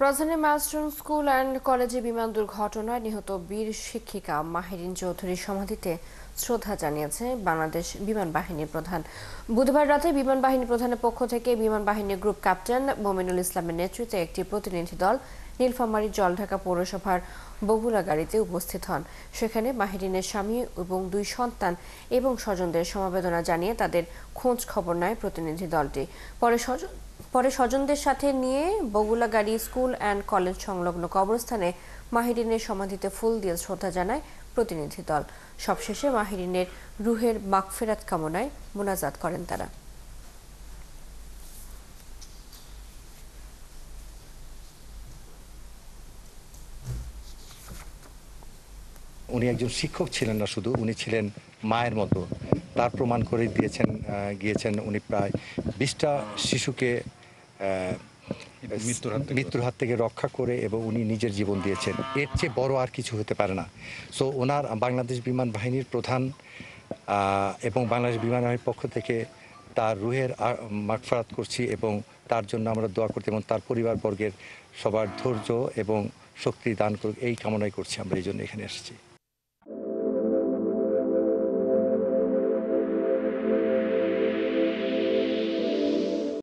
রাজধানীর milestone school and কলেজে বিমান দুর্ঘটনায় নিহত বীর শিক্ষিকা মাহিরিন চৌধুরীর সমাধিতে শ্রদ্ধা জানিয়েছে বাংলাদেশ বিমান বাহিনীর প্রধান। বুধবার রাতে বিমান বাহিনী প্রধানের পক্ষ থেকে বিমান বাহিনীর গ্রুপ ক্যাপ্টেন মোমিনুল ইসলামের নেতৃত্বে একটি প্রতিনিধি দল নীলফামারী জলঢাকা পৌরসভার বগুড়া গাড়িতে উপস্থিত হন। সেখানে মাহিরিনের স্বামী এবং 2 সন্তান এবং স্বজনদের সমবেদনা জানিয়ে তাদের খোঁজ খবর নেয় প্রতিনিধি দলটি। পরে স্বজনদের সাথে নিয়ে বগুড়া গাড়ি স্কুল অ্যান্ড কলেজ সংলগ্ন কবরস্থানে মাহিরিনের সমাধিতে ফুল দিয়ে শ্রদ্ধা জানায় প্রতিনিধি দল। সবশেষে মাহিরিনের রুহের মাগফিরাত কামনায় মোনাজাত করেন তারা। উনি একজন শিক্ষক ছিলেন না, শুধু উনি ছিলেন মায়ের মতো। তার প্রমাণ করে গিয়েছেন উনি প্রায় 20টা শিশুকে মৃত্যুর হাত থেকে রক্ষা করে, এবং উনি নিজের জীবন দিয়েছেন। এর চেয়ে বড় আর কিছু হতে পারে না। সো ওনার বাংলাদেশ বিমান বাহিনীর প্রধান এবং বাংলাদেশ বিমান বাহিনীর পক্ষ থেকে তার রুহের মাগফিরাত করছি, এবং তার জন্য আমরা দোয়া করতে এবং তার পরিবারবর্গের সবার ধৈর্য এবং শক্তি দান করুক এই কামনাই করছি। আমরা এই জন্য এখানে এসেছি।